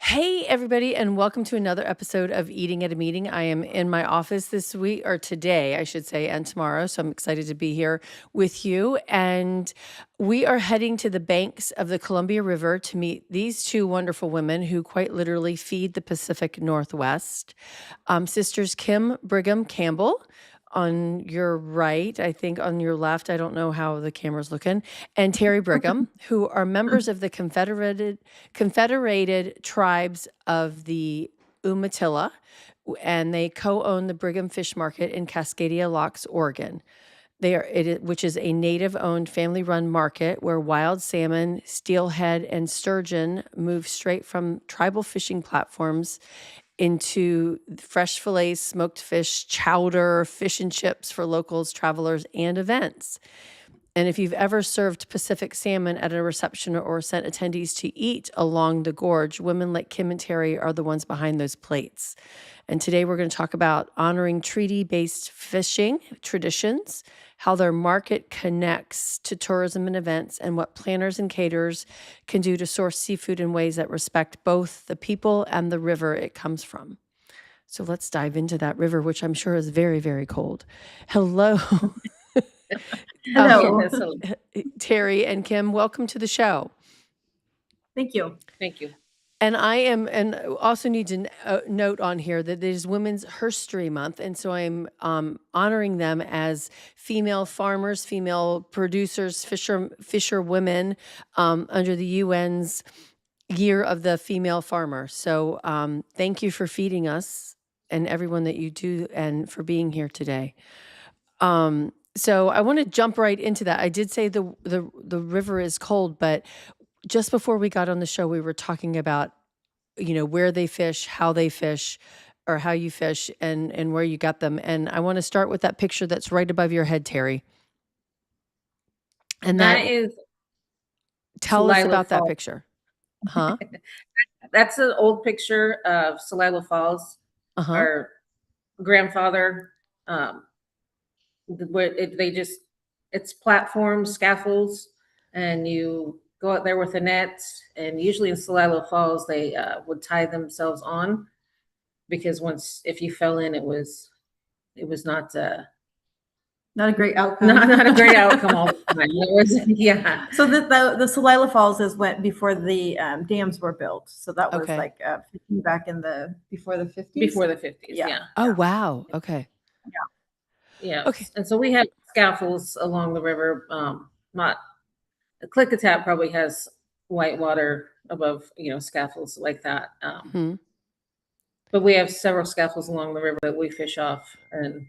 Hey, everybody, and welcome to another episode of Eating at a Meeting. I am in my office this week, or today, I should say, and tomorrow. So I'm excited to be here with you. And we are heading to the banks of the Columbia River to meet these two wonderful women who quite literally feed the Pacific Northwest. Sisters Kim Brigham-Campbell on your right, I think on your left, I don't know how the camera's looking, and Terrie Brigham, who are members of the Confederated Tribes of the Umatilla, and they co-own the Brigham Fish Market in Cascade Locks, Oregon. Which is a native-owned, family-run market where wild salmon, steelhead, and sturgeon move straight from tribal fishing platforms into fresh fillets, smoked fish, chowder, fish and chips for locals, travelers, and events. And if you've ever served Pacific salmon at a reception or sent attendees to eat along the gorge, women like Kim and Terrie are the ones behind those plates. And today we're going to talk about honoring treaty-based fishing traditions, how their market connects to tourism and events, and what planners and caterers can do to source seafood in ways that respect both the people and the river it comes from. So let's dive into that river, which I'm sure is very, very cold. Hello. Hello. Terrie and Kim, welcome to the show. Thank you. Thank you. And also need to note on here that it is Women's Herstory Month, and so I'm honoring them as female farmers, female producers, fisher women under the UN's Year of the Female Farmer. So thank you for feeding us and everyone that you do, and for being here today. So I want to jump right into that. I did say the river is cold, but just before we got on the show, we were talking about, where they fish, how they fish, or how you fish, and where you got them. And I want to start with that picture that's right above your head, Terrie. And that is. Tell us about that picture. Huh? That's an old picture of Celilo Falls. Our grandfather. It's platforms, scaffolds, and you go out there with a net, and usually in Celilo Falls they would tie themselves on, because if you fell in, it was not a great outcome. Not a great outcome all the time. It was, yeah. So the Celilo Falls went before the dams were built. So that was back in before the 50s. Before the 50s, yeah. Oh, wow. Okay. Yeah. Okay. And so we have scaffolds along the river. Not Klickitat probably has white water above, scaffolds like that. But we have several scaffolds along the river that we fish off, and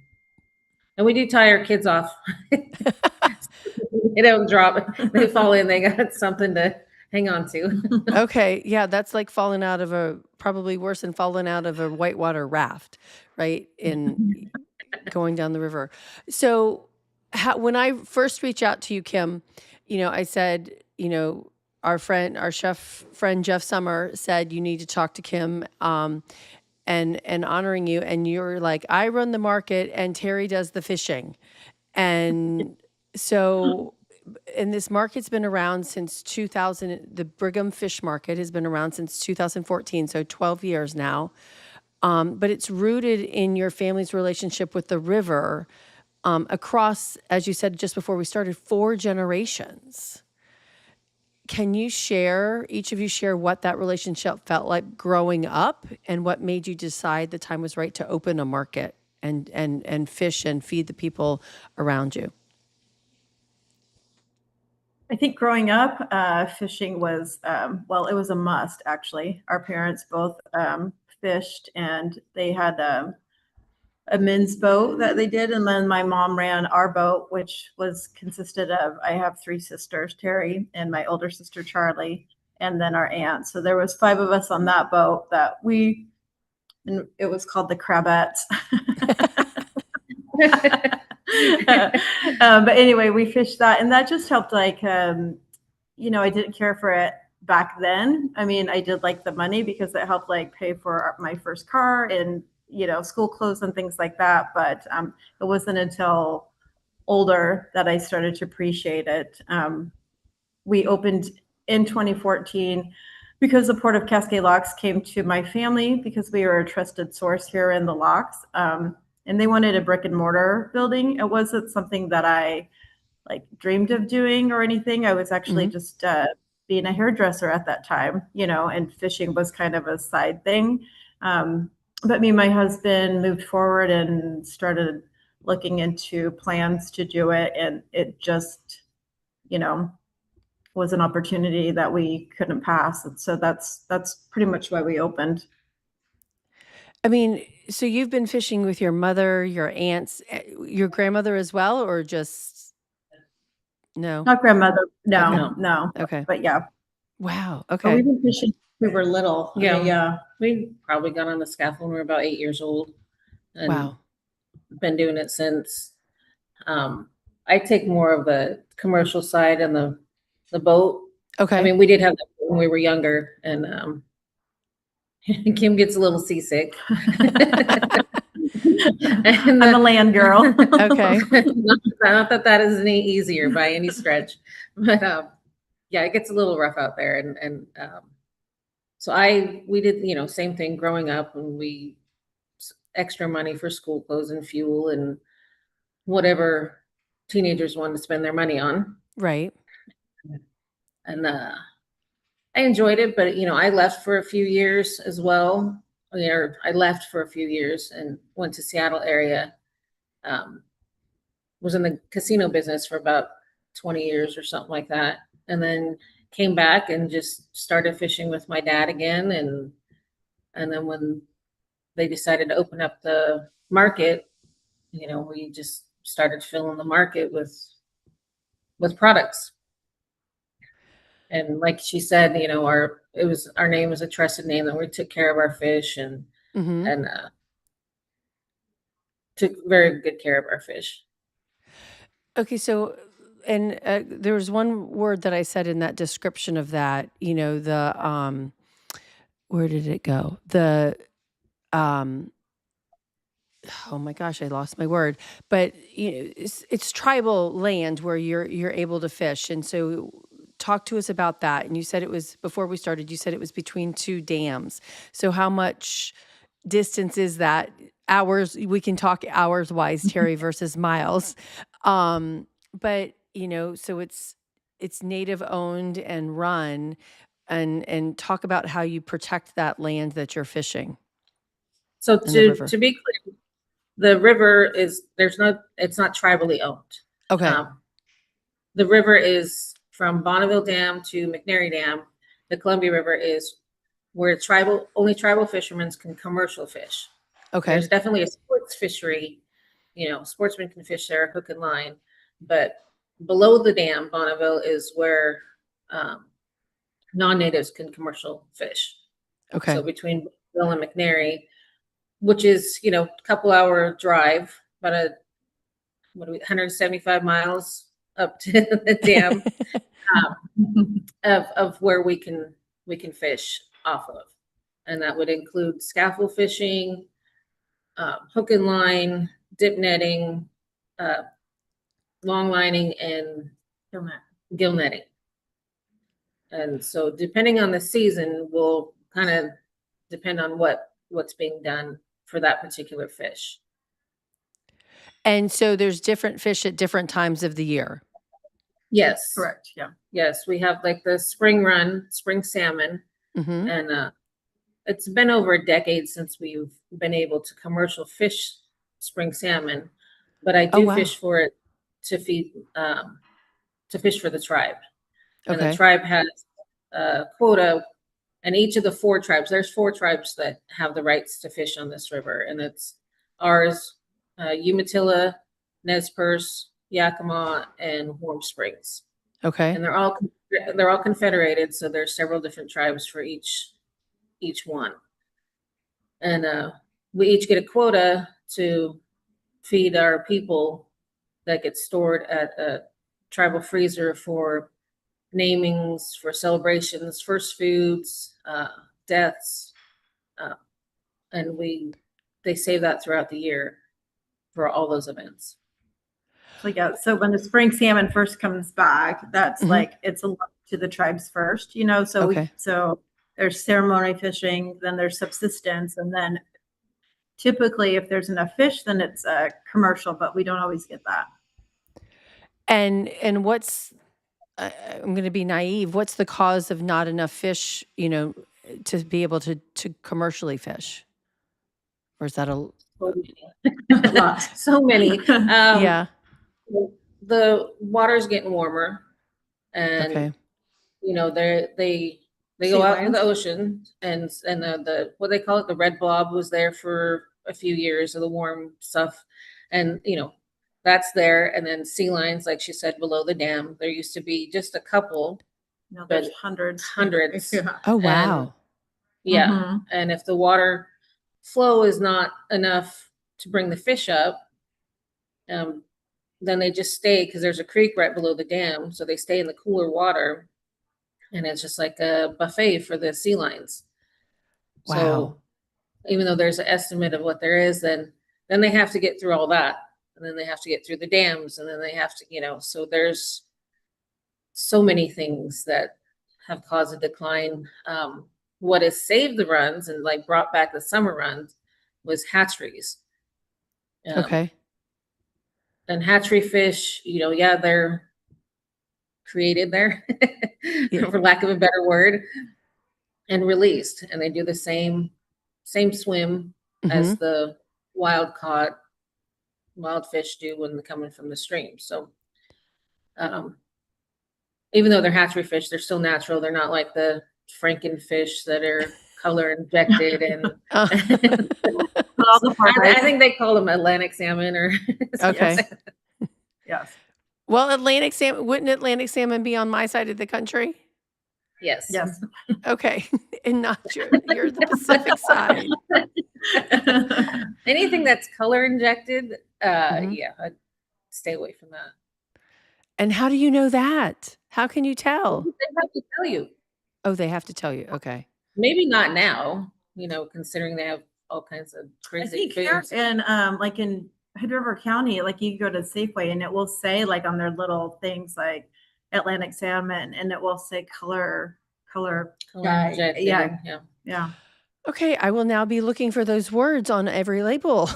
we do tie our kids off. They don't drop. They fall in. They got something to hang on to. Okay. Yeah, that's like probably worse than falling out of a whitewater raft, right? In going down the river. So when I first reached out to you, Kim, I said, our chef friend Jeff Summer said you need to talk to Kim, and honoring you. And you're like, I run the market and Terrie does the fishing. And so, and this market's been around since 2000. The Brigham Fish Market has been around since 2014, so 12 years now. But it's rooted in your family's relationship with the river across, as you said just before we started, 4 generations. Can you each of you share what that relationship felt like growing up, and what made you decide the time was right to open a market and fish and feed the people around you? I think growing up, fishing was, it was a must, actually. Our parents both fished, and they had a men's boat that they did, and then my mom ran our boat, which consisted of, I have 3 sisters, Terrie and my older sister Charlie, and then our aunt. So there was 5 of us on that boat and it was called the Crabettes. But anyway, we fished that, and that just helped. I didn't care for it back then. I mean, I did like the money because it helped pay for my first car and school clothes and things like that. But it wasn't until older that I started to appreciate it. We opened in 2014 because the Port of Cascade Locks came to my family because we were a trusted source here in the locks. And they wanted a brick and mortar building. It wasn't something that I like dreamed of doing or anything. I was actually just being a hairdresser at that time, and fishing was kind of a side thing. But me and my husband moved forward and started looking into plans to do it. And it just, was an opportunity that we couldn't pass. And so that's pretty much why we opened. I mean, so you've been fishing with your mother, your aunts, your grandmother as well, or just no? Not grandmother. No, Okay. no. Okay. But yeah. Wow. But Okay. we've been fishing since we were little. Yeah. Yeah. We probably got on the scaffold when we were about 8 years old, and Wow. been doing it since. I take more of the commercial side and the boat. Okay. I mean, we did have that when we were younger, and Kim gets a little seasick. I'm a land girl. Okay. Not that is any easier by any stretch, but yeah, it gets a little rough out there, and so we did same thing growing up, and we extra money for school clothes and fuel and whatever teenagers wanted to spend their money on. Right. And I enjoyed it, but I left for a few years as well. I left for a few years and went to Seattle area. Was in the casino business for about 20 years or something like that, and then came back and just started fishing with my dad again. And then when they decided to open up the market, we just started filling the market with products. And like she said, our name was a trusted name, that we took care of our fish and took very good care of our fish. Okay, so and there was one word that I said in that description of that, the where did it go? The oh my gosh, I lost my word. But it's tribal land where you're able to fish. And so talk to us about that. And you said it was, before we started, you said it was between two dams. So how much distance is that? Hours, we can talk hours wise, Terrie, versus miles. But so it's native owned and run, and talk about how you protect that land that you're fishing. So to be clear, the river it's not tribally owned. Okay. The river is from Bonneville Dam to McNary Dam. The Columbia River is where only tribal fishermen can commercial fish. Okay. There's definitely a sports fishery. Sportsmen can fish there, hook and line. But below the dam, Bonneville, is where non-natives can commercial fish. Okay. So between Bonneville and McNary, which is, a couple hour drive, about 175 miles up to the dam of where we can fish off of. And that would include scaffold fishing, hook and line, dip netting, long lining, and gill netting. And so depending on the season will kind of depend on what's being done for that particular fish. And so there's different fish at different times of the year. Yes. Correct. Yeah. Yes. We have like the spring salmon. And it's been over a decade since we've been able to commercial fish spring salmon, but I do fish for it to feed, to fish for the tribe. And the tribe has a quota, and each of the 4 tribes, there's 4 tribes that have the rights to fish on this river. And it's ours, Umatilla, Nez Perce, Yakima, and Warm Springs. Okay. And they're all confederated, so there's several different tribes for each one. And we each get a quota to feed our people that gets stored at a tribal freezer for namings, for celebrations, first foods, deaths, and they save that throughout the year for all those events. So yeah, so when the spring salmon first comes back, that's like it's a lot to the tribes first, so there's ceremony fishing, then there's subsistence, and then typically if there's enough fish, then it's commercial, but we don't always get that. And what's I'm going to be naive. What's the cause of not enough fish, to be able to commercially fish? Or is that a lot? So many. yeah. The water's getting warmer, and Okay. they Sea go out to lions? the ocean, and the what they call it, the red blob was there for a few years of the warm stuff, and that's there. And then sea lions, like she said, below the dam. There used to be just a couple. No, there's hundreds. Yeah. Oh, wow. And, yeah. And if the water flow is not enough to bring the fish up, then they just stay, because there's a creek right below the dam. So they stay in the cooler water, and it's just like a buffet for the sea lions. Wow. So even though there's an estimate of what there is, then they have to get through all that. And then they have to get through the dams, and then they have to, so there's so many things that have caused a decline. What has saved the runs and like brought back the summer runs was hatcheries. Okay. And hatchery fish, they're created there, for lack of a better word, and released, and they do the same swim as the wild fish do when they're coming from the stream. So, even though they're hatchery fish, they're still natural. They're not like the Frankenfish that are color injected and. I think they call them Atlantic salmon or. Okay. Yes. Well, wouldn't Atlantic salmon be on my side of the country? Yes. Yes. Okay. And not you're the Pacific side. Anything that's color injected, yeah, I'd stay away from that. And how do you know that? How can you tell? They have to tell you. Oh, they have to tell you. Okay. Maybe not now, considering they have all kinds of crazy foods. And like in Hood River County, like you go to Safeway and it will say like on their little things like Atlantic salmon, and it will say color injected. Yeah. Okay, I will now be looking for those words on every label.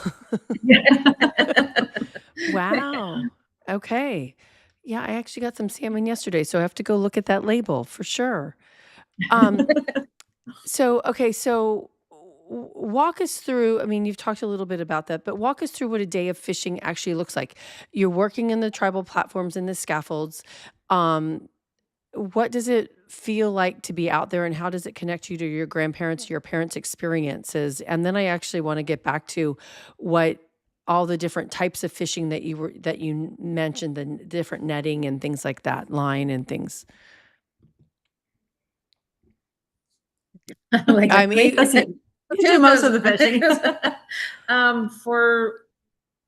Wow. Okay. Yeah, I actually got some salmon yesterday, so I have to go look at that label for sure. So walk us through, I mean, you've talked a little bit about that, but walk us through what a day of fishing actually looks like. You're working in the tribal platforms and the scaffolds. What does it feel like to be out there, and how does it connect you to your grandparents, your parents' experiences? And then I actually want to get back to what all the different types of fishing that you mentioned, the different netting and things like that, line and things. I mean, do most of the fishing.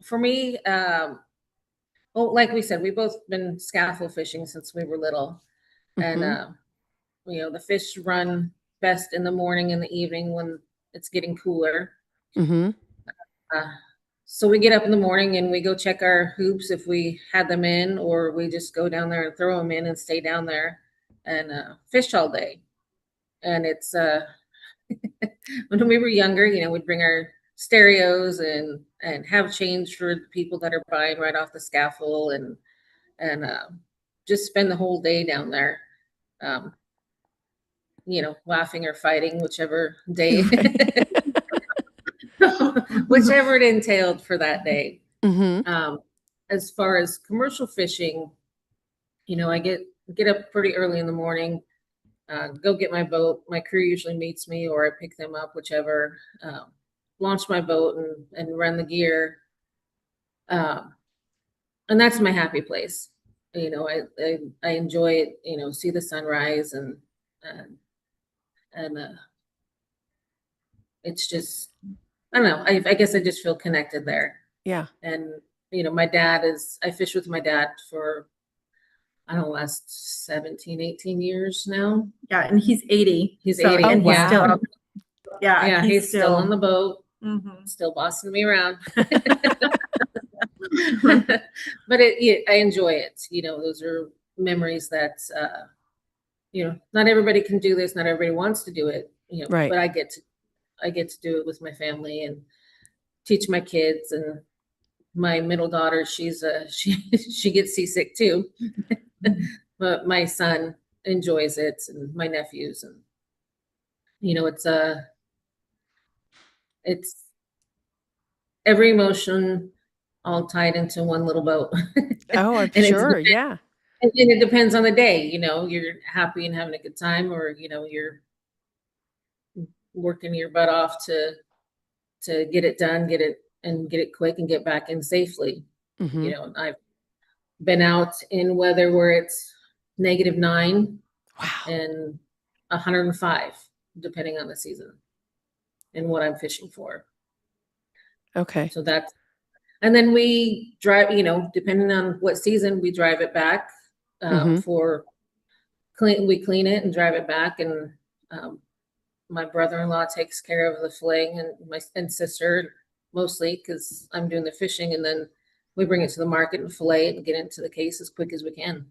For me, well, like we said, we've both been scaffold fishing since we were little, and the fish run best in the morning and the evening when it's getting cooler. So we get up in the morning and we go check our hoops if we had them in, or we just go down there and throw them in and stay down there and fish all day. And it's when we were younger, we'd bring our stereos and have change for the people that are buying right off the scaffold, and just spend the whole day down there, laughing or fighting, whichever day, whichever it entailed for that day. As far as commercial fishing, I get up pretty early in the morning. Go get my boat. My crew usually meets me, or I pick them up, whichever. Launch my boat and run the gear. And that's my happy place. I enjoy it. See the sunrise and it's just, I don't know. I guess I just feel connected there. Yeah. And I fish with my dad for, I don't know, last 17, 18 years now. Yeah, and he's 80. He's 80. And wow. He's still on the boat, still bossing me around. But I enjoy it. Those are memories that not everybody can do this. Not everybody wants to do it, Right. but I get to do it with my family and teach my kids. And my middle daughter, she gets seasick too, but my son enjoys it, and my nephews, and it's every emotion all tied into one little boat. Oh, I'm And sure. Yeah. and it depends on the day. You're happy and having a good time, or you're working your butt off to get it done, get it quick and get back in safely. I've been out in weather where it's -9 Wow. and 105, depending on the season and what I'm fishing for. Okay. So and then we drive, depending on what season, we drive it back for we clean it and drive it back. And my brother-in-law takes care of the filleting, and my sister mostly, because I'm doing the fishing, and then we bring it to the market and fillet it and get into the case as quick as we can.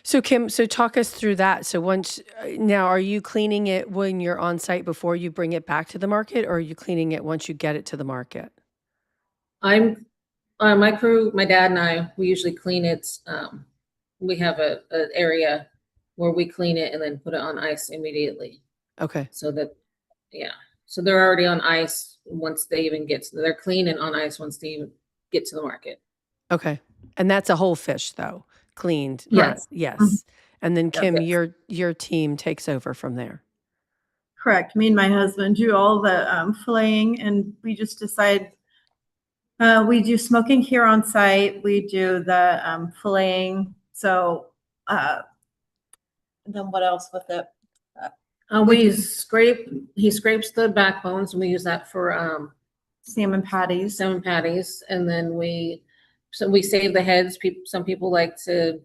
So Kim, talk us through that. So now, are you cleaning it when you're on site before you bring it back to the market, or are you cleaning it once you get it to the market? My crew, my dad and I, we usually clean it. We have an area where we clean it and then put it on ice immediately. Okay. So they're already on ice once they even they're clean and on ice once they even get to the market. Okay. And that's a whole fish though, cleaned. Yes. Yes. And then Kim, Yes. your team takes over from there. Correct. Me and my husband do all the filleting, and we just decide we do smoking here on site. We do the filleting. So then what else with it? He scrapes the backbones, and we use that for salmon patties. And then we save the heads. Some people like to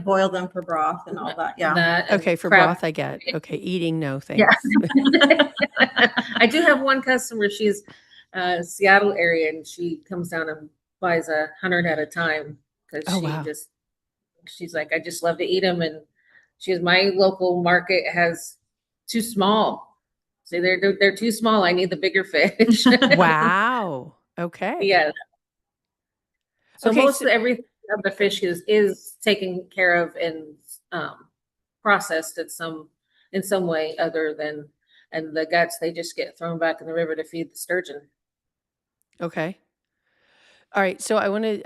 boil them for broth and all that. Yeah. Okay, for broth I get. Okay, eating, no thanks. Yeah. I do have one customer. She's Seattle area, and she comes down and buys 100 at a time because she's like, I just love to eat them. And my local market has too small. So they're too small. I need the bigger fish. Wow. Okay. Yeah. So everything of the fish is taken care of and processed in some way other than, and the guts, they just get thrown back in the river to feed the sturgeon. Okay. All right. So I'm going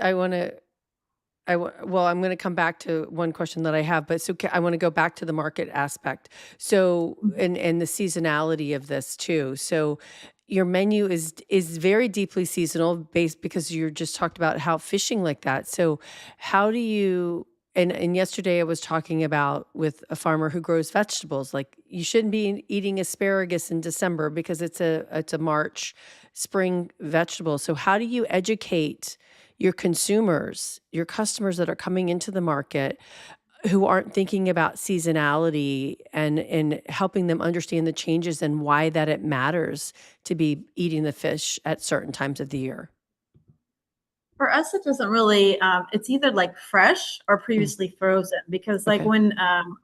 to come back to one question that I have, but I want to go back to the market aspect. So, and the seasonality of this too. So your menu is very deeply seasonal based because you just talked about how fishing like that. So how do you, and yesterday I was talking about with a farmer who grows vegetables, like you shouldn't be eating asparagus in December because it's a March spring vegetable. So how do you educate your consumers, your customers that are coming into the market who aren't thinking about seasonality and helping them understand the changes and why that it matters to be eating the fish at certain times of the year? For us, it doesn't really, it's either like fresh or previously frozen, because like when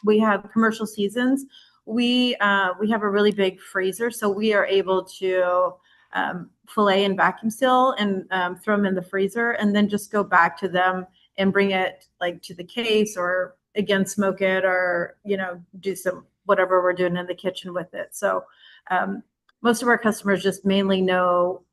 we have commercial seasons, we have a really big freezer. So we are able to fillet and vacuum seal and throw them in the freezer, and then just go back to them and bring it like to the case, or again, smoke it, or, do some whatever we're doing in the kitchen with it. So most of our customers just mainly know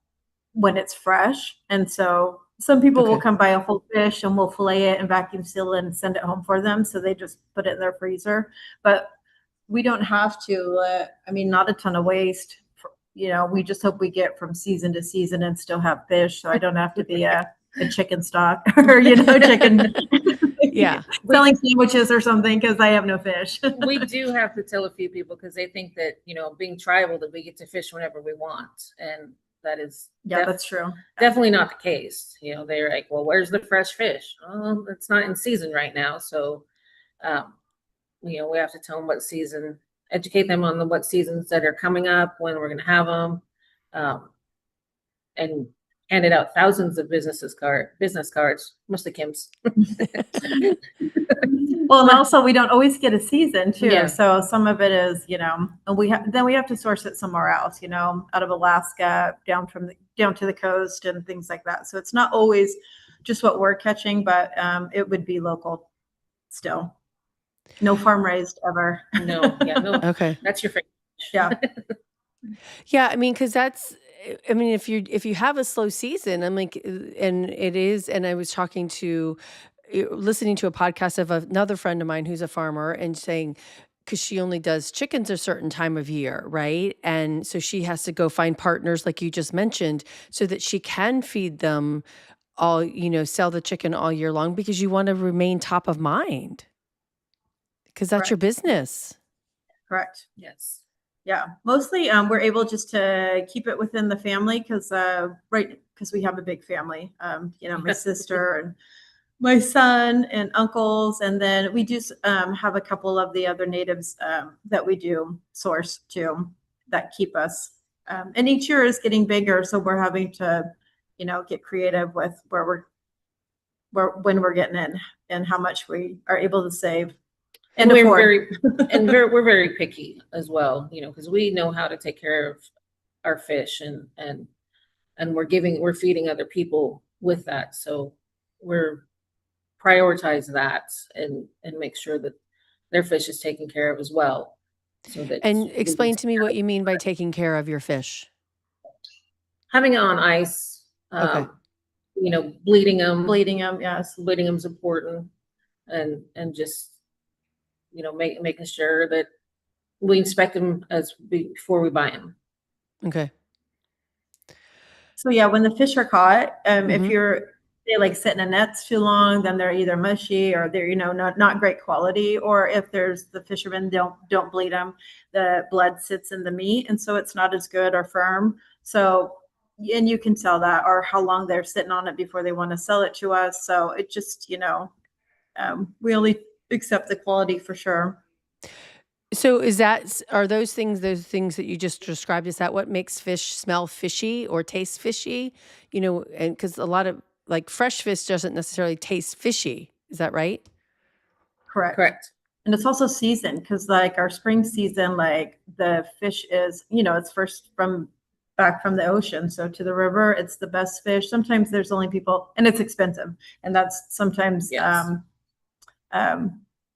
when it's fresh. And so some people will come buy a whole fish and we'll fillet it and vacuum seal it and send it home for them. So they just put it in their freezer. But we don't have to, not a ton of waste. We just hope we get from season to season and still have fish. So I don't have to be a chicken stock or, chicken. Yeah. Selling sandwiches or something because I have no fish. We do have to tell a few people because they think that, being tribal, that we get to fish whenever we want. And that is that's true. Definitely not the case. They're like, well, where's the fresh fish? Well, it's not in season right now. So, we have to tell them what season, educate them on what seasons that are coming up, when we're going to have them. And handed out thousands of business cards, mostly Kim's. Well, and also we don't always get a season too. Yeah. So some of it is, and then we have to source it somewhere else, out of Alaska, down to the coast and things like that. So it's not always just what we're catching, but it would be local still. No farm raised ever. No. Okay. That's your favorite. Yeah. Yeah, I mean, because if you have a slow season, I'm like, and it is, and I was listening to a podcast of another friend of mine who's a farmer and saying, because she only does chickens a certain time of year, right? And so she has to go find partners, like you just mentioned, so that she can feed them all, sell the chicken all year long, because you want to remain top of mind, because that's your Correct. business. Correct. Yes. Yeah. Mostly we're able just to keep it within the family because we have a big family. My sister and my son and uncles, and then we do have a couple of the other natives that we do source too that keep us. And each year is getting bigger, so we're having to, get creative with when we're getting in and how much we are able to save. And we're afford. we're very picky as well, because we know how to take care of our fish, and we're feeding other people with that. So we're prioritize that and make sure that their fish is taken care of as well. So that And explain to me what you mean by taking care of your fish. Having it on ice, Okay. bleeding them. Yes. Bleeding them's important, and just making sure that we inspect them before we buy them. Okay. So yeah, when the fish are caught, if Mhm. they like sit in a nets too long, then they're either mushy or they're not great quality. Or if the fishermen don't bleed them, the blood sits in the meat, and so it's not as good or firm. So, and you can tell that, or how long they're sitting on it before they want to sell it to us. So it just we only accept the quality for sure. So are those things that you just described, is that what makes fish smell fishy or taste fishy? And because a lot of like fresh fish doesn't necessarily taste fishy. Is that right? Correct. And it's also season, because like our spring season, like the fish is, it's first back from the ocean. So to the river, it's the best fish. Sometimes there's only people, and it's expensive. And that's sometimes Yes.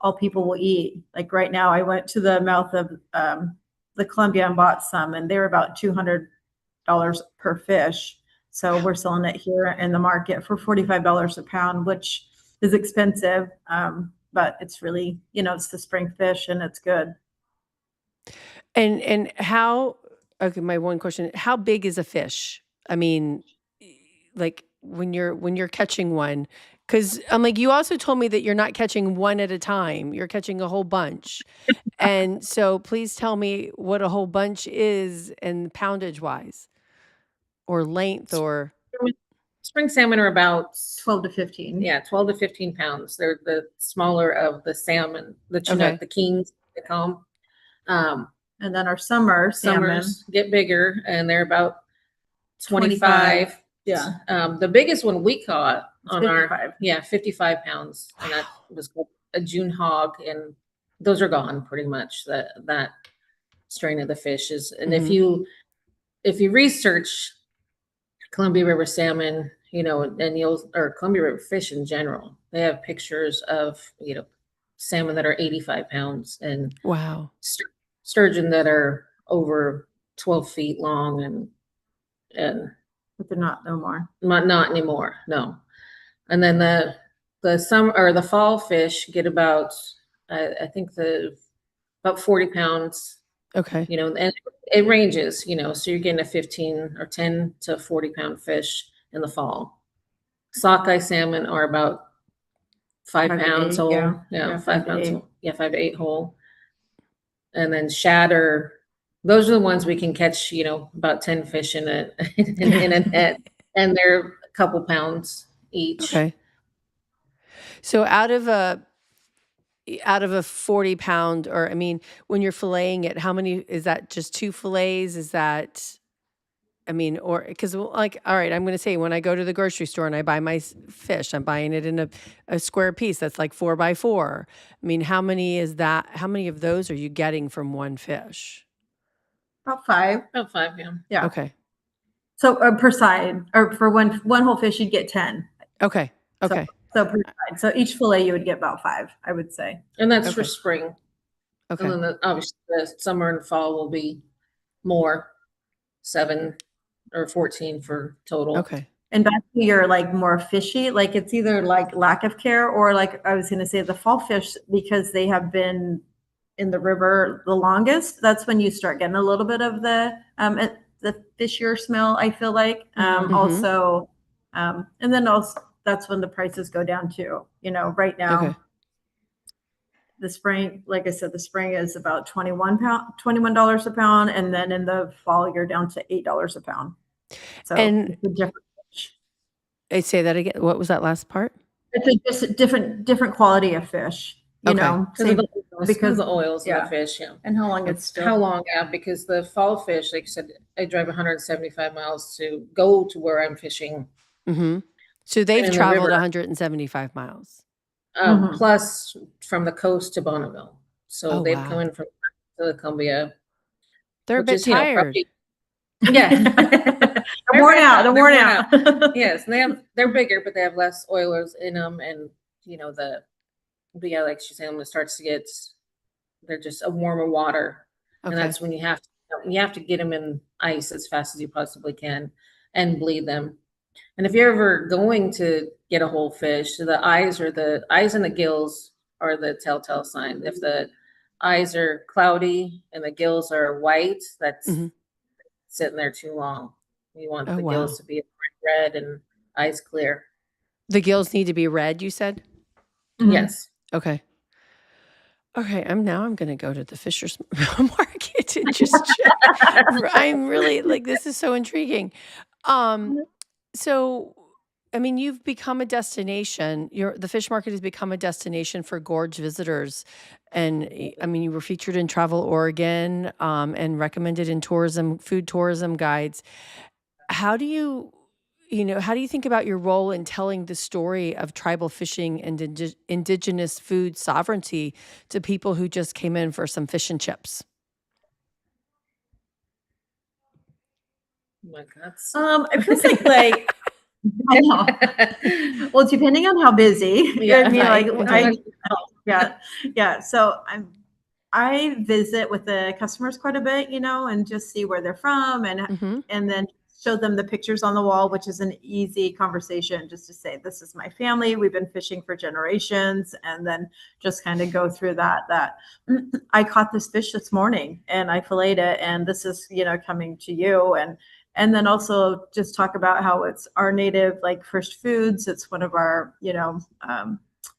All people will eat. Like right now, I went to the mouth of the Columbia and bought some, and they were about $200 per fish. So we're selling it here in the market for $45 a pound, which is expensive. But it's really, it's the spring fish and it's good. And okay, my one question, how big is a fish? I mean, like when you're catching one, because I'm like, you also told me that you're not catching one at a time, you're catching a whole bunch. And so please tell me what a whole bunch is, and poundage wise or length or. Spring salmon are about 12 to 15. Yeah, 12 to 15 pounds. They're the smaller of the salmon, the chinook, the kings, they call them. And then our summer salmon Summers get bigger, and they're about 25. Yeah. The biggest one we caught on 55. 55 pounds. Wow. And that was called a June hog, and those are gone pretty much. That strain of the fish is, and if you research Columbia River salmon, or Columbia River fish in general, they have pictures of, salmon that are 85 pounds and Wow. sturgeon that are over 12 feet long, but they're not no more. Not anymore. No. And then the summer or the fall fish get about, I think about 40 pounds. Okay. And it ranges, so you're getting a 15 or 10 to 40 pound fish in the fall. Sockeye salmon are about 5 pounds whole. Yeah, 5 pounds whole. Yeah, 5 to 8 whole. And then shatter, those are the ones we can catch, about 10 fish in a net, and they're a couple pounds each. Okay. So out of a 40 pound, or when you're filleting it, how many is that? Just 2 fillets? Is that I mean, or because like, all right, I'm going to say when I go to the grocery store and I buy my fish, I'm buying it in a square piece that's like 4 by 4. I mean, how many is that? How many of those are you getting from one fish? About 5. About 5, yeah. Yeah. Okay. So per side, or for one whole fish, you'd get 10. Okay. Okay. So per side. So each fillet you would get about 5, I would say. And that's Okay. for spring. Okay. And then obviously the summer and fall will be more, 7 or 14 for total. Okay. And back to your like more fishy, like it's either like lack of care or like I was going to say the fall fish, because they have been in the river the longest. That's when you start getting a little bit of the fishier smell, I feel like. Also, and then also that's when the prices go down too. Right now. Okay. The spring, like I said, the spring is about $21 a pound, and then in the fall you're down to $8 a pound. So And it's a different fish. I say that again. What was that last part? It's just a different quality of fish, Okay. Because of the oils in the fish, yeah. And how long it's still. How long, yeah, because the fall fish, like I said, I drive 175 miles to go to where I'm fishing. So they've in the traveled river. 175 miles. Plus from the coast to Bonneville. So they've come in from the Columbia. They're a bit tired. Yeah. They're worn out. They're worn out. Yes, they're bigger, but they have less oilers in them, and but yeah, like she's saying, when it starts to get, they're just a warmer water, and that's when you have to get them in ice as fast as you possibly can, and bleed them. And if you're ever going to get a whole fish, the eyes and the gills are the telltale sign. If the eyes are cloudy and the gills are white, that's sitting there too long. You want the gills to be red and eyes clear. The gills need to be red, you said? Yes. Okay. Okay, I'm going to go to the Fisher's Market and just check. I'm really like, this is so intriguing. So, I mean, you've become a destination. The fish market has become a destination for gorge visitors. And I mean, you were featured in Travel Oregon and recommended in food tourism guides. How do you think about your role in telling the story of tribal fishing and indigenous food sovereignty to people who just came in for some fish and chips? Oh my God. It feels like I know. Well, depending on how busy. Yeah. So I visit with the customers quite a bit, and just see where they're from, and then show them the pictures on the wall, which is an easy conversation, just to say, this is my family. We've been fishing for generations, and then just kind of go through that I caught this fish this morning and I filleted it, and this is, coming to you. And then also just talk about how it's our native, like, first foods. It's one of our,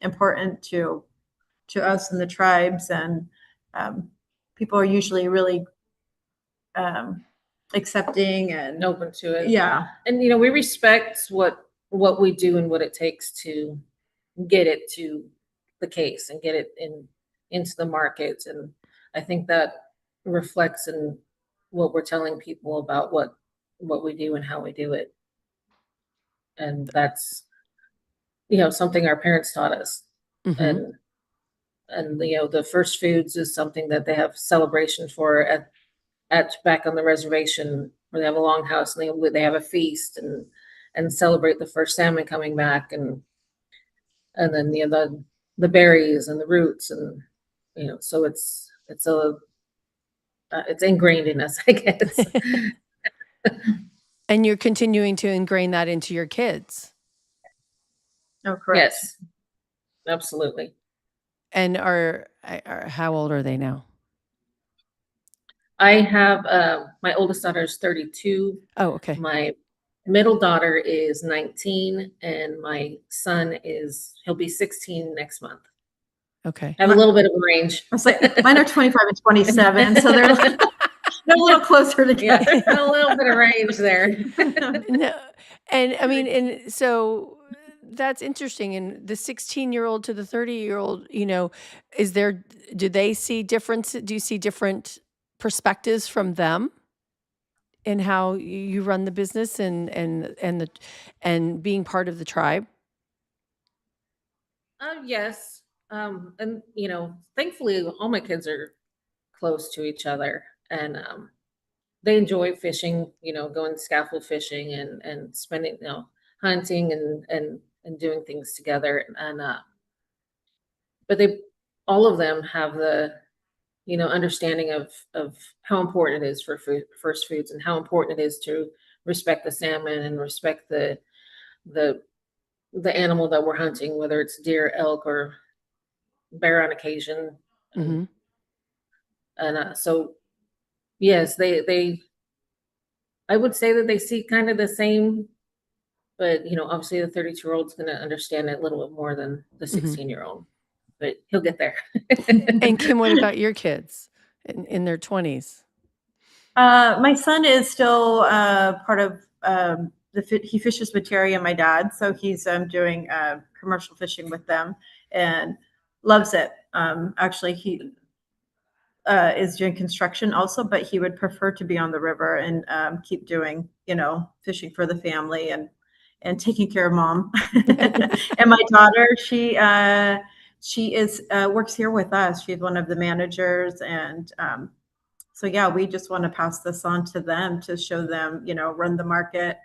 important to us and the tribes, and people are usually really accepting and open to it. Yeah. And we respect what we do and what it takes to get it to the case and get it into the market. And I think that reflects in what we're telling people about what we do and how we do it. And that's something our parents taught us. And the first foods is something that they have celebration for at back on the reservation, where they have a longhouse and they have a feast and celebrate the first salmon coming back, and then the berries and the roots, and so it's ingrained in us, I guess. And you're continuing to ingrain that into your kids. Oh, correct. Yes, absolutely. And how old are they now? I have my oldest daughter is 32. Oh, okay. My middle daughter is 19, and my son he'll be 16 next month. Okay. I have a little bit of a range. I was like, mine are 25 and 27, so they're a little closer together. Yeah, a little bit of range there. No, and I mean, and so that's interesting. And the 16-year-old to the 30-year-old, do they see difference? Do you see different perspectives from them? in how you run the business and being part of the tribe? Yes. And thankfully all my kids are close to each other, and they enjoy fishing, going scaffold fishing and spending, hunting and doing things together. And but all of them have the, understanding of how important it is for first foods, and how important it is to respect the salmon and respect the the animal that we're hunting, whether it's deer, elk, or bear on occasion. Mm-hmm. And so yes, they I would say that they see kind of the same, but obviously the 32-year-old is going to understand it a little bit more than the Mm-hmm. 16-year-old, but he'll get there. And Kim, what about your kids in their 20s? My son is still part of he fishes with Terrie and my dad, so he's doing commercial fishing with them and loves it. Actually, he is doing construction also, but he would prefer to be on the river and keep doing, fishing for the family and taking care of mom. And my daughter, she is works here with us. She's one of the managers, and so yeah, we just want to pass this on to them to show them, run the market.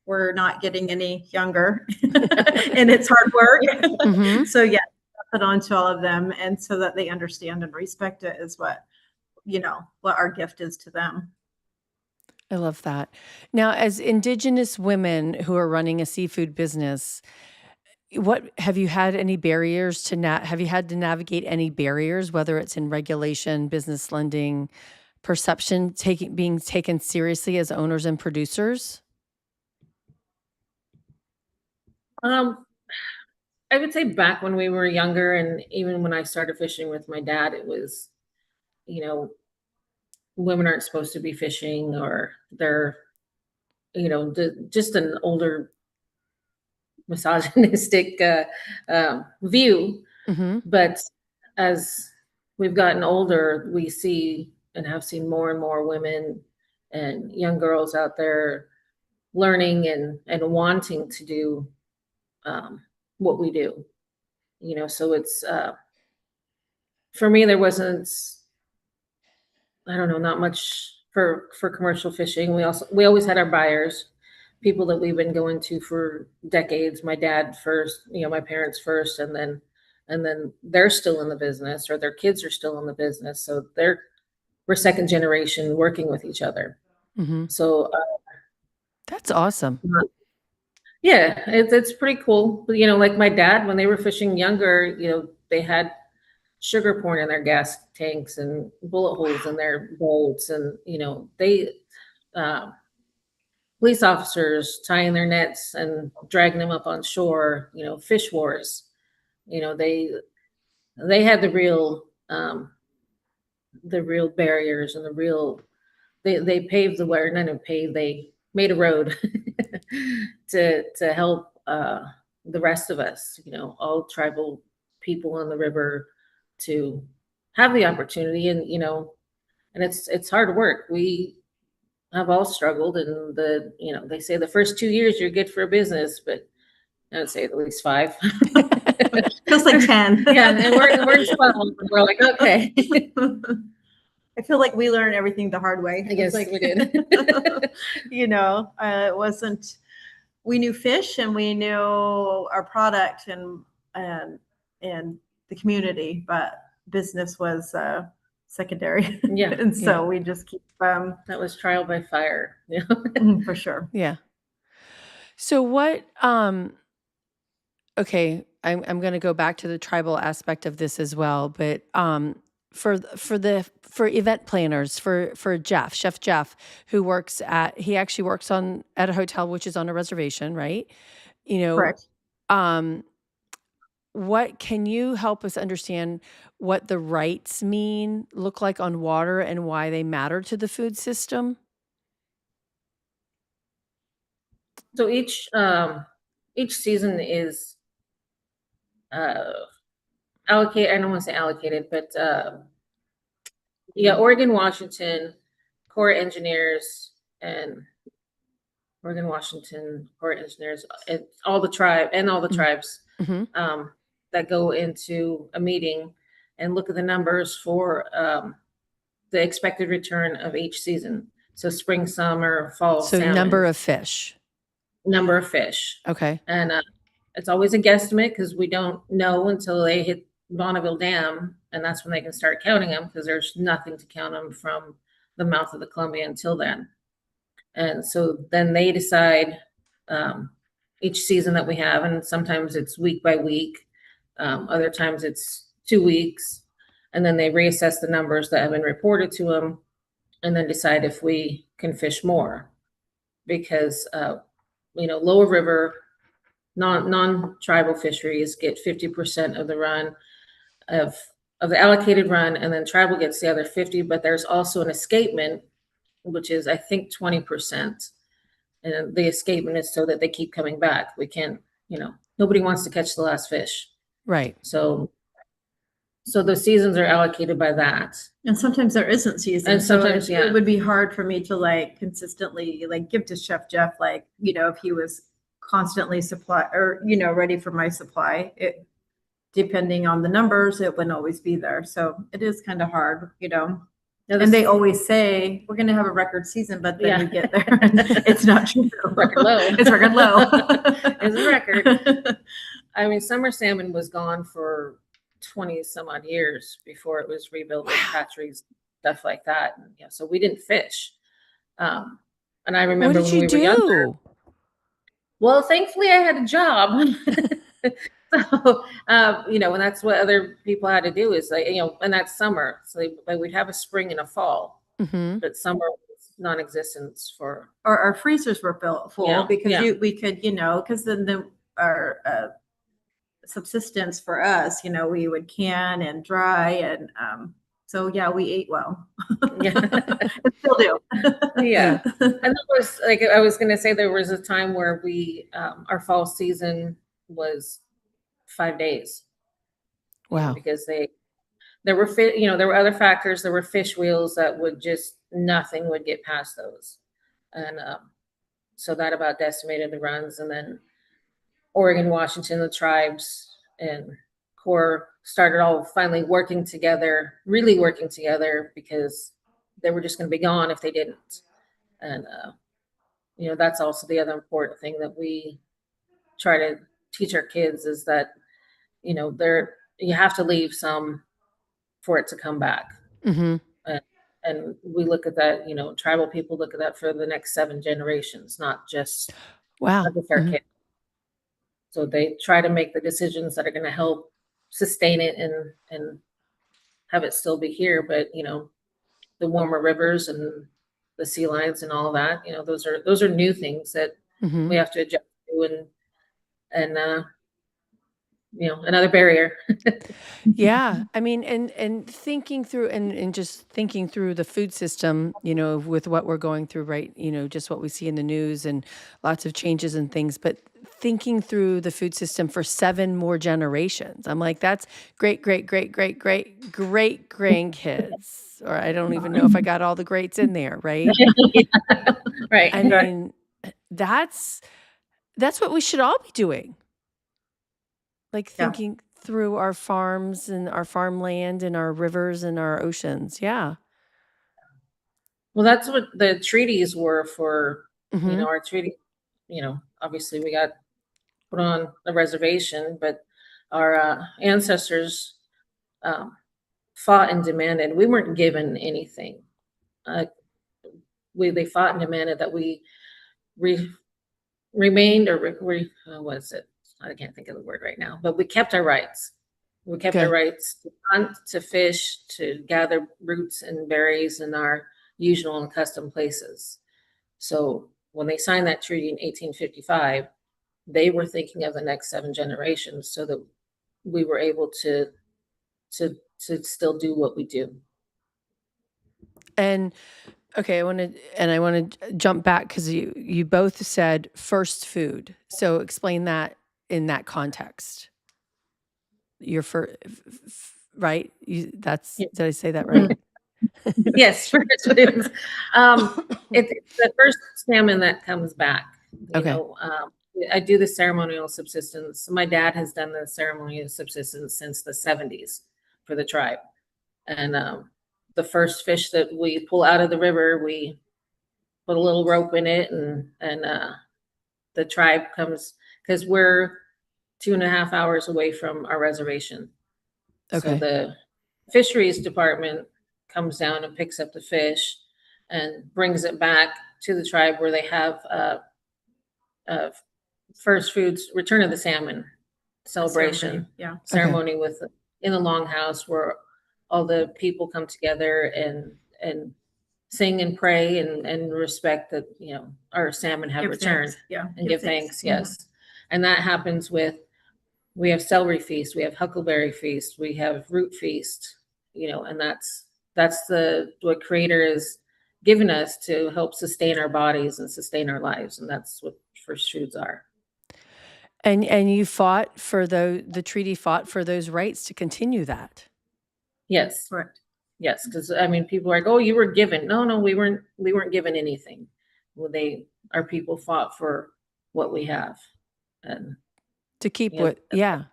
We're not getting any younger, and it's hard work. Mm-hmm. So yeah, pass it on to all of them, and so that they understand and respect it is what our gift is to them. I love that. Now, as Indigenous women who are running a seafood business, what have you had any barriers to have you had to navigate any barriers, whether it's in regulation, business lending, perception, being taken seriously as owners and producers? I would say back when we were younger, and even when I started fishing with my dad, it was, you know, women aren't supposed to be fishing, or they're, just an older misogynistic view. Mm-hmm. But as we've gotten older, we see and have seen more and more women and young girls out there learning and wanting to do what we do. So it's for me, there wasn't, I don't know, not much for commercial fishing. We always had our buyers, people that we've been going to for decades. My dad first, my parents first, and then they're still in the business, or their kids are still in the business. So we're second generation working with each other. Mm-hmm. So That's awesome. yeah, it's pretty cool. But like my dad, when they were fishing younger, they had sugar porn in their gas tanks and bullet holes in their boats, and they uh, police officers tying their nets and dragging them up on shore. Fish wars. They had the real barriers, and they paved the way. None of paved, they made a road to help the rest of us, all tribal people on the river, to have the opportunity. And it's hard work. We have all struggled, and they say the first 2 years you're good for a business, but I would say at least 5. Feels like 10. Yeah, and we're in 12, and we're like, okay. I feel like we learned everything the hard way. I guess we did. It wasn't. We knew fish, and we knew our product and the community, but business was secondary. Yeah. And so we just keep that was trial by fire. Yeah. For sure. Yeah. So what okay, I'm going to go back to the tribal aspect of this as well, but for event planners, for Chef Jeff, who he actually works at a hotel which is on a reservation, right? Correct. What can you help us understand what the rights look like on water, and why they matter to the food system? So each season is allocated. I don't want to say allocated, but yeah, Oregon, Washington, Corps of Engineers, and Oregon, Washington, Corps of Engineers, and all the tribes that go into a meeting and look at the numbers for the expected return of each season. So spring, summer, fall, So salmon. number of fish. Okay. And it's always a guesstimate because we don't know until they hit Bonneville Dam, and that's when they can start counting them, because there's nothing to count them from the mouth of the Columbia until then. And so then they decide each season that we have, and sometimes it's week by week, other times it's 2 weeks, and then they reassess the numbers that have been reported to them, and then decide if we can fish more, because lower river non-tribal fisheries get 50% of the run of the allocated run, and then tribal gets the other 50, but there's also an escapement, which is I think 20%. And the escapement is so that they keep coming back. We can't, nobody wants to catch the last fish. Right. So the seasons are allocated by that. And sometimes there isn't season. And sometimes, so it would be hard for me to consistently give to Chef Jeff, if he was constantly supply or, ready for my supply. Depending on the numbers, it wouldn't always be there. So it is kind of hard, And they always say we're going to have a record season, but then we get there, and it's not true. Record low. It's record low. It's a record. I mean, summer salmon was gone for 20 some odd years before it was rebuilt with hatcheries, stuff like that. And, so we didn't fish. And I remember when we were younger. Well, thankfully I had a job. So, and that's what other people had to do is and that's summer. So we'd have a spring and a fall, but summer was non-existent for. Or our freezers were full because we could, because then our subsistence for us, we would can and dry, and so we ate well. Still do. Yeah. And that was I was going to say, there was a time where we our fall season was 5 days. Wow. Because there were other factors. There were fish wheels that nothing would get past those. And so that about decimated the runs. And then Oregon, Washington, the tribes and Corps started all finally really working together, because they were just going to be gone if they didn't. And, that's also the other important thing that we try to teach our kids, is that, you have to leave some for it to come back. And we look at that, tribal people look at that for the next 7 generations, not just our kids. So they try to make the decisions that are going to help sustain it and have it still be here. But, the warmer rivers and the sea lions and all of that, those are new things that we have to adjust to, and another barrier. Yeah. I mean, and thinking through and just thinking through the food system, with what we're going through, right? Just what we see in the news and lots of changes and things, but thinking through the food system for 7 more generations. I'm like, that's great grandkids. Or I don't even know if I got all the greats in there, right? Right. I mean, that's what we should all be doing. Thinking through our farms and our farmland and our rivers and our oceans. Yeah. Well, that's what the treaties were for, our treaty, obviously we got put on a reservation, but our ancestors fought and demanded. We weren't given anything. They fought and demanded that we remained, or what is it? I can't think of the word right now, but we kept our rights. We kept our rights to hunt, to fish, to gather roots and berries in our usual and custom places. So when they signed that treaty in 1855, they were thinking of the next 7 generations, so that we were able to still do what we do. And okay, I want to jump back, because you both said first food. So explain that in that context. Your first, right? Did I say that right? Yes, perched foods. It's the first salmon that comes back. Okay. I do the ceremonial subsistence. My dad has done the ceremonial subsistence since the 70s for the tribe. And the first fish that we pull out of the river, we put a little rope in it, and the tribe comes, because we're 2.5 hours away from our reservation. So Okay. the fisheries department comes down and picks up the fish and brings it back to the tribe where they have first foods return of the salmon celebration ceremony with in the longhouse, where all the people come together and sing and pray and respect that our salmon have returned. And give thanks. Yes. And that happens with, we have celery feast, we have huckleberry feast, we have root feast, and that's what Creator is given us to help sustain our bodies and sustain our lives, and that's what first foods are. And you fought for the treaty fought for those rights to continue that. Yes, correct. Yes, because people are like, "Oh, you were given." No, we weren't given anything. Well, our people fought for what we have, and to keep what, yeah,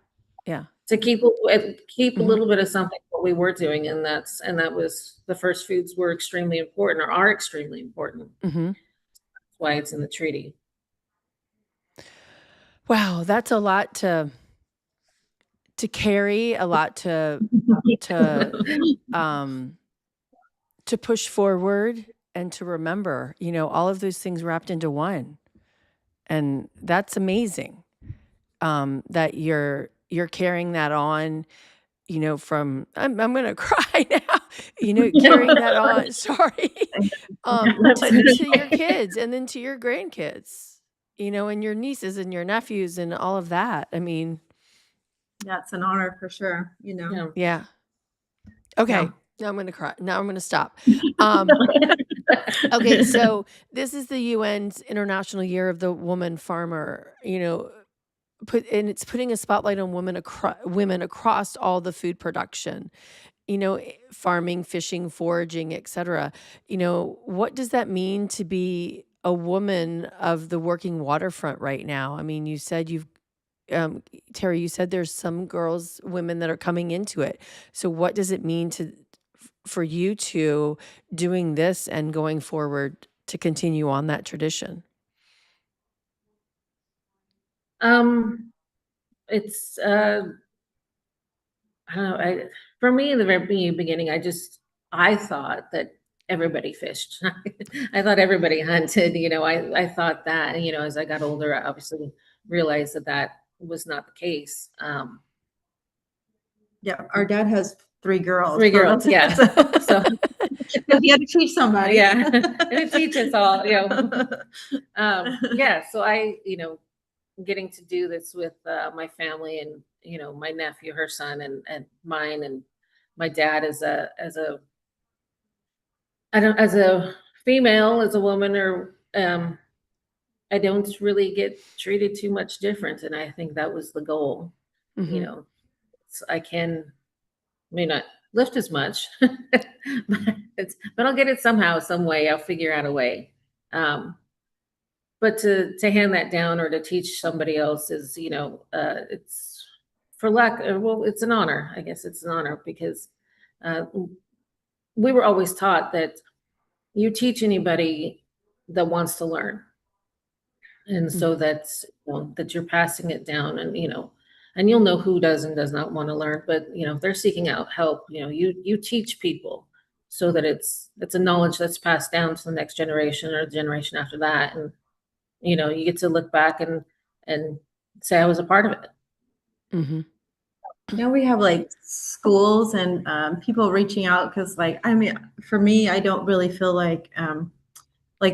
to keep a little bit of something what we were doing, and that was the first foods were extremely important, or are extremely important. That's why it's in the treaty. Wow, that's a lot to carry, a lot to push forward and to remember, all of those things wrapped into one. And that's amazing. That you're carrying that on, from, I'm going to cry now, carrying that on, sorry, to your kids and then to your grandkids, and your nieces and your nephews and all of that. That's an honor for sure, Yeah. Okay. Now I'm going to cry. Now I'm going to stop. Okay. So this is the UN's International Year of the Woman Farmer, and it's putting a spotlight on women across all the food production, farming, fishing, foraging, etc. What does that mean to be a woman of the working waterfront right now? You said Terrie, you said there's some women that are coming into it. So what does it mean for you two doing this and going forward to continue on that tradition? It's I don't know. For me, in the very beginning, I thought that everybody fished. I thought everybody hunted. I thought that. As I got older, I obviously realized that was not the case. Yeah, our dad has 3 girls. 3 girls, yeah. So he had to teach somebody. Yeah, and to teach us all. Yeah. So I, getting to do this with my family and my nephew, her son, and mine, and my dad as a female, as a woman, or I don't really get treated too much different, and I think that was the goal. I may not lift as much, but I'll get it somehow, some way. I'll figure out a way. But to hand that down or to teach somebody else is, it's it's an honor. I guess it's an honor because we were always taught that you teach anybody that wants to learn. And so that's, that you're passing it down, and, and you'll know who does and does not want to learn, but, if they're seeking out help, you teach people so that it's a knowledge that's passed down to the next generation or the generation after that. And, you get to look back and say, I was a part of it. Now we have schools and people reaching out because for me, I don't really feel like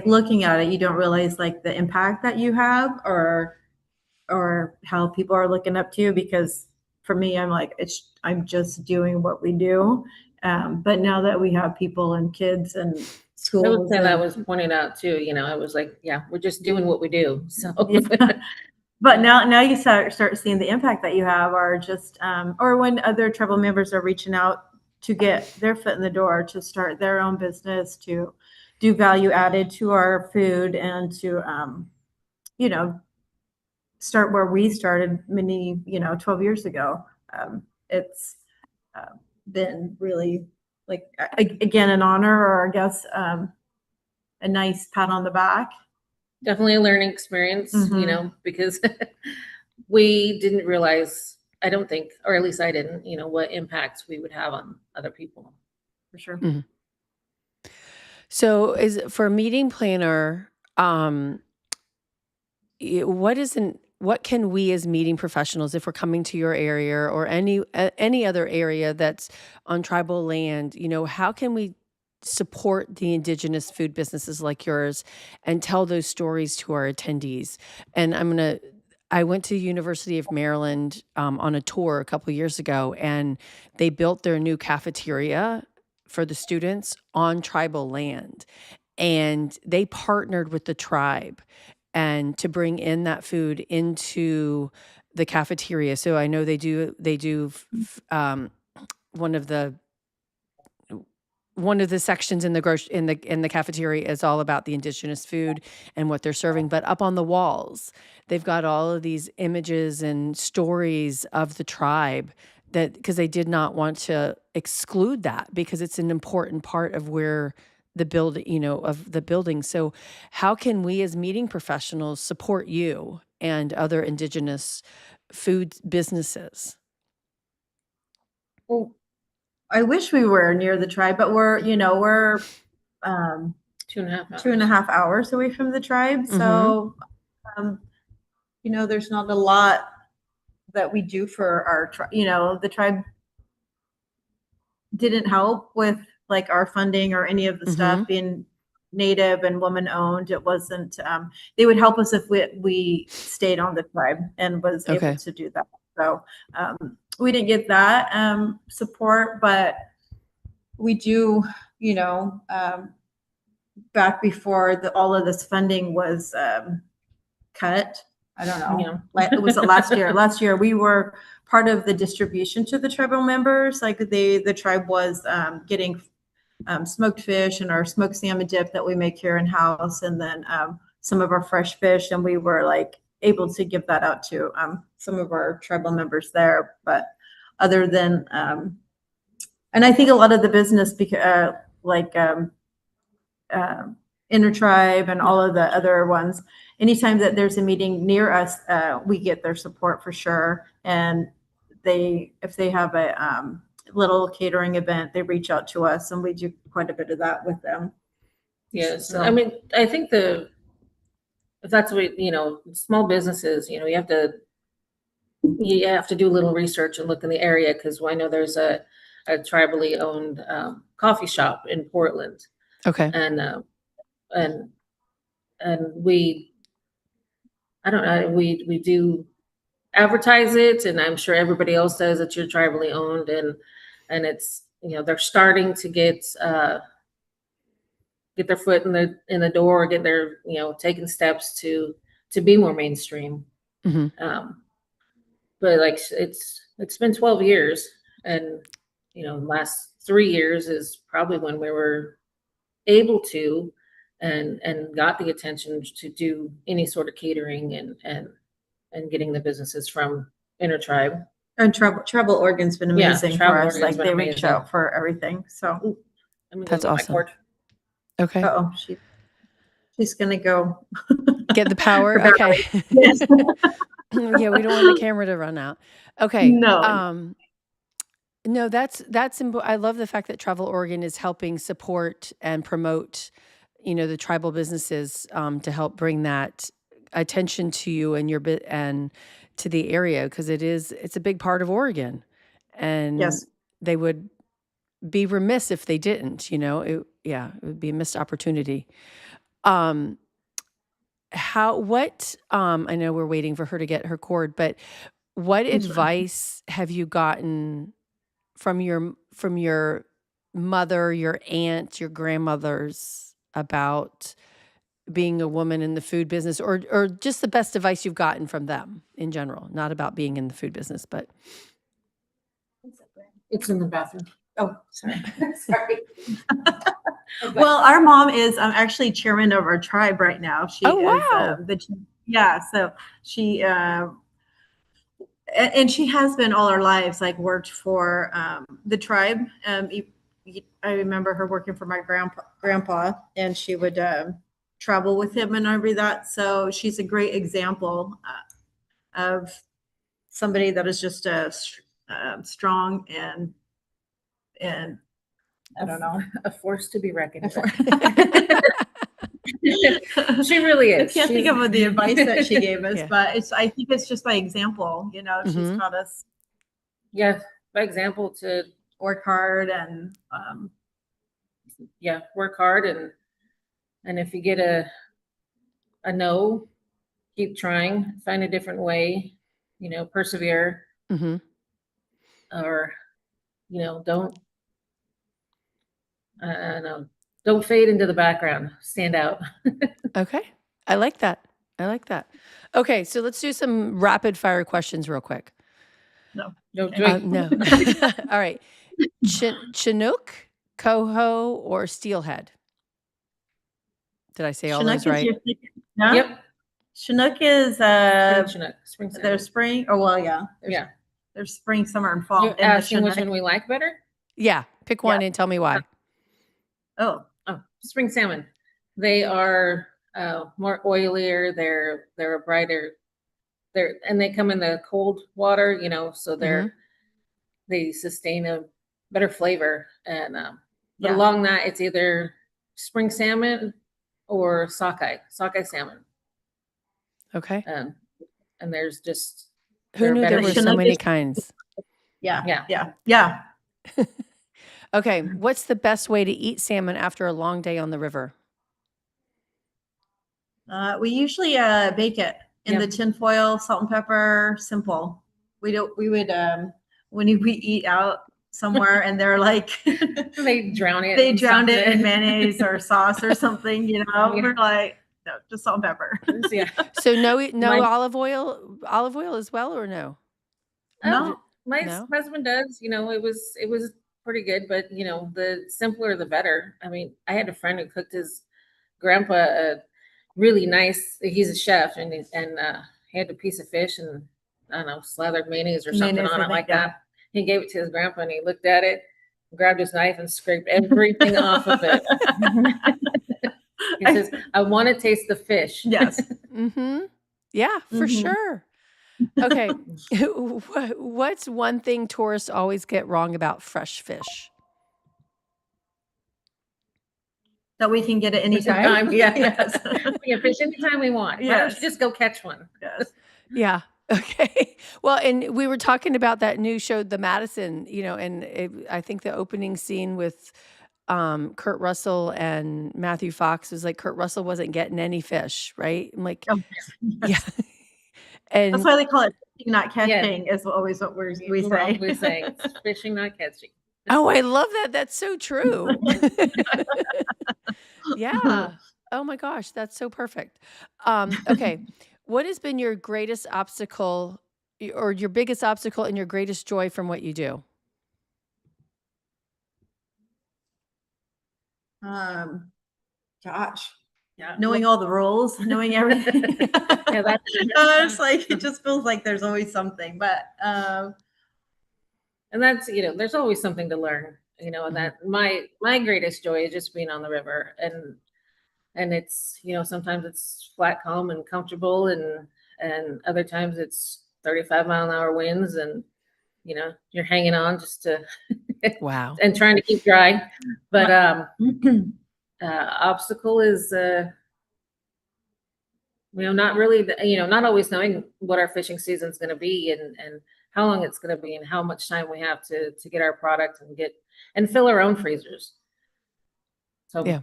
looking at it, you don't realize the impact that you have or how people are looking up to you, because for me, I'm just doing what we do. But now that we have people and kids and schools. I would say that was pointed out too, I was like, yeah, we're just doing what we do. So yeah. But now you start seeing the impact that you have, or just or when other tribal members are reaching out to get their foot in the door, to start their own business, to do value added to our food, and to, start where we started 12 years ago. It's been really, like, again, an honor, or I guess a nice pat on the back. Definitely a learning experience, because we didn't realize, I don't think, or at least I didn't, what impacts we would have on other people. For sure. Mm-hmm. So for a meeting planner, what can we as meeting professionals, if we're coming to your area or any other area that's on tribal land, how can we support the indigenous food businesses like yours and tell those stories to our attendees? And I went to University of Maryland on a tour a couple of years ago, and they built their new cafeteria for the students on tribal land. And they partnered with the tribe and to bring in that food into the cafeteria. So I know they do one of the sections in the cafeteria is all about the indigenous food and what they're serving. But up on the walls, they've got all of these images and stories of the tribe, that because they did not want to exclude that, because it's an important part of where the building. So how can we as meeting professionals support you and other indigenous food businesses? Well, I wish we were near the tribe, but we're 2.5 hours away from the tribe. Mm-hmm. So, there's not a lot that we do for our tribe. The tribe didn't help with like our funding or any of the stuff, being Native and woman owned. It wasn't, they would help us if we stayed on the tribe and was able to do that. So we didn't get that support, but we do, back before all of this funding was cut. I don't know. It was last year. Last year we were part of the distribution to the tribal members. Like the tribe was getting smoked fish and our smoked salmon dip that we make here in house, and then some of our fresh fish, and we were like able to give that out to some of our tribal members there. But other than and I think a lot of the business, because Intertribe and all of the other ones, anytime that there's a meeting near us, we get their support for sure. And if they have a little catering event, they reach out to us, and we do quite a bit of that with them. Yes. So, I mean, I think if that's what, small businesses, you have to do a little research and look in the area, because I know there's a tribally owned coffee shop in Portland. Okay. And we, I don't know, we do advertise it, and I'm sure everybody else does, that you're tribally owned, and it's, they're starting to get their foot in the door, get their, taking steps to be more mainstream. Mm-hmm. But like it's been 12 years, and last 3 years is probably when we were able to and got the attention to do any sort of catering and getting the businesses from Intertribe. And Travel Oregon's been amazing for us. Like they reach out for everything. So that's awesome. Okay. Uh-oh, she's gonna go get the power. Okay. Yes. Yeah, we don't want the camera to run out. Okay. No. No, that's I love the fact that Travel Oregon is helping support and promote, the tribal businesses to help bring that attention to you and your bit and to the area, because it's a big part of Oregon, and yes, they would be remiss if they didn't. It would be a missed opportunity. I know we're waiting for her to get her cord, but what advice have you gotten from your mother, your aunt, your grandmothers about being a woman in the food business, or just the best advice you've gotten from them in general, not about being in the food business, but it's in the bathroom. Oh, sorry. Sorry. Well, our mom is actually chairman of our tribe right now. She Oh, is wow. so she and she has been all our lives, like worked for the tribe. I remember her working for my grandpa, and she would travel with him and every that. So she's a great example of somebody that is just strong and I don't know, a force to be reckoned with. She really is. I can't think of the advice that she gave us, Yeah. but I think it's just by example, you know, she's taught us. Yeah, by example to work hard and work hard, and if you get a no, keep trying, find a different way, you know, persevere, or you know, don't fade into the background, stand out. Okay. I like that. Okay, so let's do some rapid fire questions real quick. no. No. All right. Chinook, coho, or steelhead? Did I say all Chinook those right? No? Yep. Chinook is Spring salmon. there's spring. Oh well, yeah. There's spring, summer, and fall. You're asking which one we like better? Yeah. Pick one and tell me why. Oh, spring salmon. They are more oilier. They're a brighter. And they come in the cold water, you know, so they sustain a better flavor. And but along that, it's either spring salmon or sockeye salmon. Okay. And there's just who knew there were so many kinds? Yeah. Okay. What's the best way to eat salmon after a long day on the river? We usually bake it in the tin foil, salt and pepper, simple. We would when we eat out somewhere and they're like they drown it in mayonnaise or sauce or something, you know. We're like, no, just salt and pepper. So no olive oil as well, or no? No. My husband does, you know. It was pretty good, but you know, the simpler the better. I mean, I had a friend who cooked his grandpa a really nice, he's a chef, and he had a piece of fish and I don't know, slathered mayonnaise or something on it like that. He gave it to his grandpa and he looked at it, grabbed his knife and scraped everything off of it. He says, I want to taste the fish. Yes. Yeah, for sure. Okay. What's one thing tourists always get wrong about fresh fish? That we can get it anytime. Yes. We can fish anytime we want. Yes. Just go catch one. Yes. Yeah. Okay. Well, and we were talking about that new show, The Madison, you know, and I think the opening scene with Kurt Russell and Matthew Fox was like Kurt Russell wasn't getting any fish, right? I'm like, yeah. And that's why they call it fishing, not catching, is always what we say. We say it's fishing, not catching. Oh, I love that. That's so true. Yeah. Oh my gosh, that's so perfect. Okay. What has been your greatest obstacle or your biggest obstacle and your greatest joy from what you do? Gosh. Yeah. Knowing all the rules, knowing everything. It's like, it just feels like there's always something, but and that's, you know, there's always something to learn, you know, and that my greatest joy is just being on the river, and it's, you know, sometimes it's flat, calm and comfortable, and other times it's 35-mile-an-hour winds, and you know, you're hanging on just to wow, and trying to keep dry. But obstacle is you know, not really, you know, not always knowing what our fishing season is going to be, and how long it's going to be, and how much time we have to get our product and fill our own freezers. So yeah,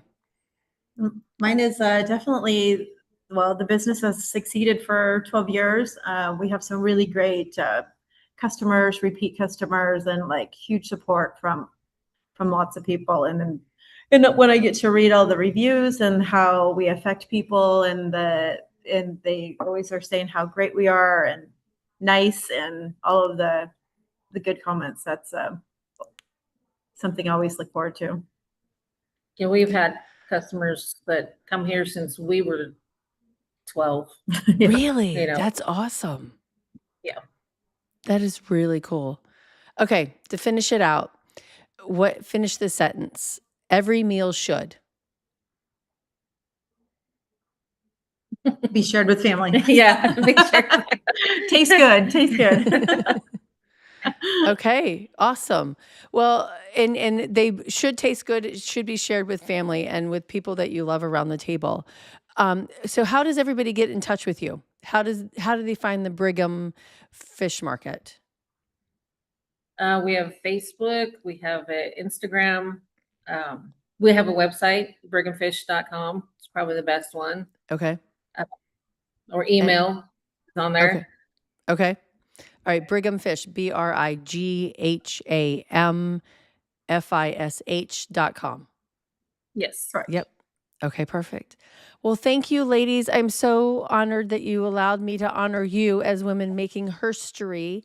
mine is definitely, well, the business has succeeded for 12 years. We have some really great customers, repeat customers, and like huge support from lots of people. And when I get to read all the reviews and how we affect people, and they always are saying how great we are and nice, and all of the good comments. That's something I always look forward to. Yeah, we've had customers that come here since we were 12. Yeah. Really? You know. That's awesome. Yeah. That is really cool. Okay, to finish it out, finish the sentence. Every meal should. Be shared with family. Yeah. Be sure. Tastes good. Tastes good. Okay, awesome. Well, and they should taste good. It should be shared with family and with people that you love around the table. So how does everybody get in touch with you? How do they find the Brigham Fish Market? We have Facebook. We have Instagram. We have a website, brighamfish.com. It's probably the best one. Okay. Or email is on there. Okay. All right. Brigham Fish, BRIGHAMFISH.com. Yes. Correct. Yep. Okay, perfect. Well, thank you, ladies. I'm so honored that you allowed me to honor you as women making herstory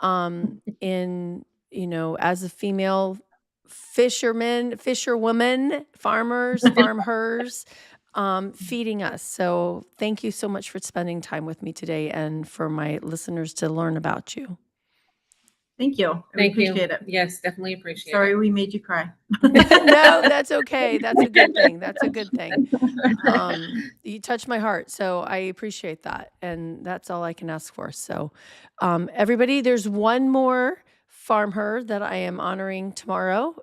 in, as a female fisherwoman, farmers, farmers, feeding us. So thank you so much for spending time with me today and for my listeners to learn about you. Thank you. Thank you. Appreciate it. Yes, definitely appreciate Sorry it. we made you cry. No, that's okay. That's a good thing. That's a good thing. You touched my heart, so I appreciate that. And that's all I can ask for. So everybody, there's one more farm herd that I am honoring tomorrow,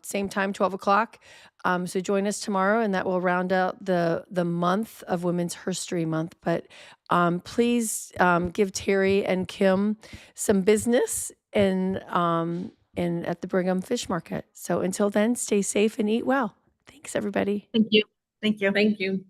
same time, 12 o'clock. So join us tomorrow, and that will round out the month of Women's Herstory Month. But please give Terrie and Kim some business and at the Brigham Fish Market. So until then, stay safe and eat well. Thanks, everybody. Thank you. Thank you. Thank you.